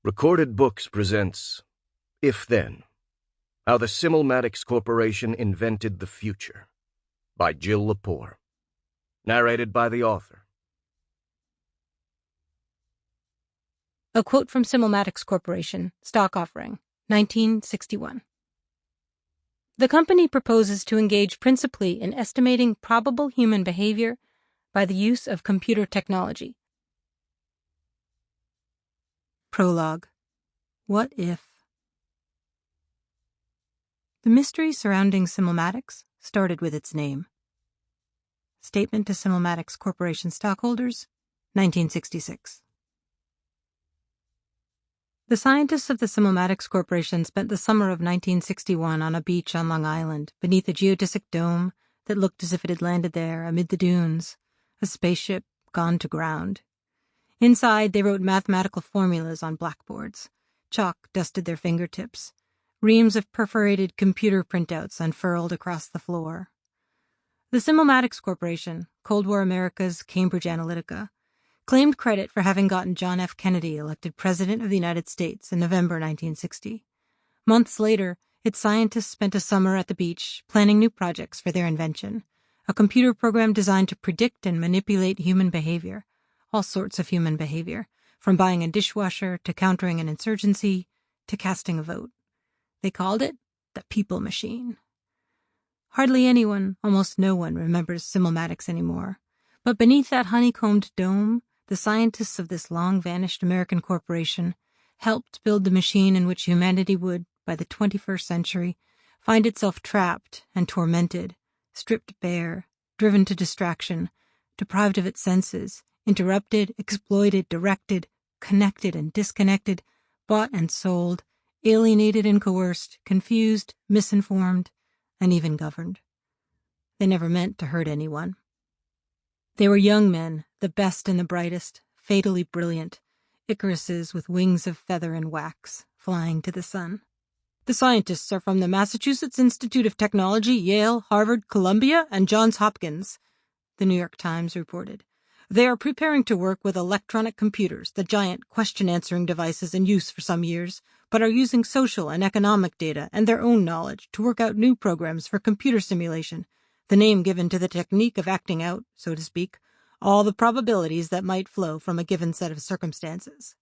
Recorded Books presents If Then, How the Simulmatics Corporation Invented the Future, by Jill Lepore. Narrated by the author. A quote from Simulmatics Corporation, stock offering, 1961. The company proposes to engage principally in estimating probable human behavior by the use of computer technology. Prologue. What if? The mystery surrounding Simulmatics started with its name. Statement to Simulmatics Corporation stockholders, 1966. The scientists of the Simulmatics Corporation spent the summer of 1961 on a beach on Long Island, beneath a geodesic dome that looked as if it had landed there amid the dunes, a spaceship gone to ground. Inside, they wrote mathematical formulas on blackboards. Chalk dusted their fingertips. Reams of perforated computer printouts unfurled across the floor. The Simulmatics Corporation, Cold War America's Cambridge Analytica, claimed credit for having gotten John F. Kennedy elected President of the United States in November 1960. Months later, its scientists spent a summer at the beach planning new projects for their invention, a computer program designed to predict and manipulate human behavior, all sorts of human behavior, from buying a dishwasher to countering an insurgency to casting a vote. They called it the People Machine. Hardly anyone, almost no one, remembers Simulmatics anymore. But beneath that honeycombed dome, the scientists of this long-vanished American corporation helped build the machine in which humanity would, by the 21st century, find itself trapped and tormented, stripped bare, driven to distraction, deprived of its senses, interrupted, exploited, directed, connected and disconnected, bought and sold, alienated and coerced, confused, misinformed, and even governed. They never meant to hurt anyone. They were young men, the best and the brightest, fatally brilliant, Icaruses with wings of feather and wax, flying to the sun. The scientists are from the Massachusetts Institute of Technology, Yale, Harvard, Columbia, and Johns Hopkins, the New York Times reported. They are preparing to work with electronic computers, the giant question-answering devices in use for some years, but are using social and economic data and their own knowledge to work out new programs for computer simulation, the name given to the technique of acting out, so to speak, all the probabilities that might flow from a given set of circumstances.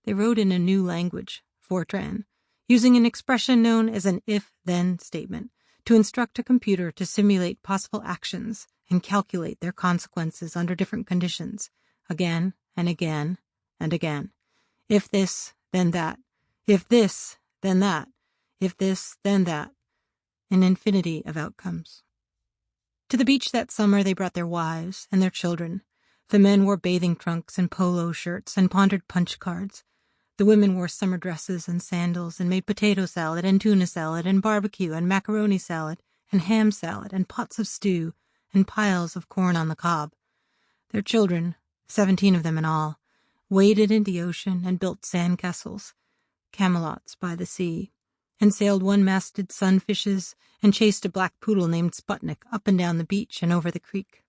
They wrote in a new language, Fortran, using an expression known as an if-then statement to instruct a computer to simulate possible actions and calculate their consequences under different conditions, again and again and again. If this, then that. If this, then that. If this, then that. An infinity of outcomes. To the beach that summer they brought their wives and their children. The men wore bathing trunks and polo shirts and pondered punch cards. The women wore summer dresses and sandals and made potato salad and tuna salad and barbecue and macaroni salad and ham salad and pots of stew and piles of corn on the cob. Their children, 17 of them in all, waded in the ocean and built sandcastles, camelots by the sea, and sailed one-masted sunfishes and chased a black poodle named Sputnik up and down the beach and over the creek.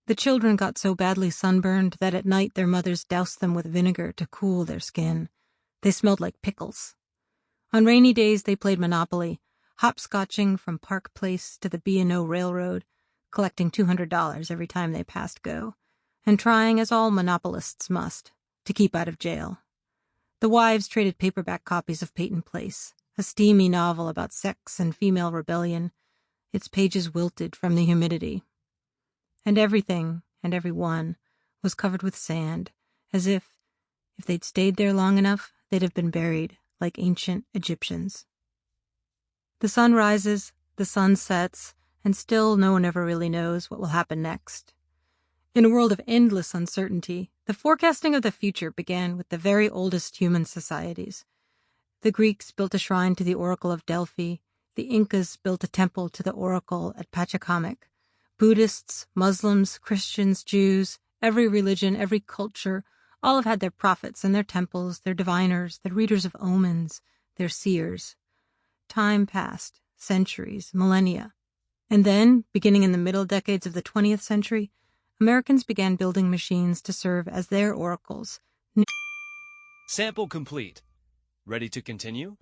The children got so badly sunburned that at night their mothers doused them with vinegar to cool their skin. They smelled like pickles. On rainy days they played Monopoly, hopscotching from Park Place to the B&O Railroad, collecting $200 every time they passed go, and trying, as all monopolists must, to keep out of jail. The wives traded paperback copies of Peyton Place, a steamy novel about sex and female rebellion, its pages wilted from the humidity. And everything and everyone was covered with sand, as if they'd stayed there long enough, they'd have been buried like ancient Egyptians. The sun rises, the sun sets, and still no one ever really knows what will happen next. In a world of endless uncertainty, the forecasting of the future began with the very oldest human societies. The Greeks built a shrine to the Oracle of Delphi. The Incas built a temple to the Oracle at Pachacamac. Buddhists, Muslims, Christians, Jews, every religion, every culture, all have had their prophets and their temples, their diviners, their readers of omens, their seers. Time passed, centuries, millennia. And then, beginning in the middle decades of the 20th century, Americans began building machines to serve as their oracles. Sample complete. Ready to continue?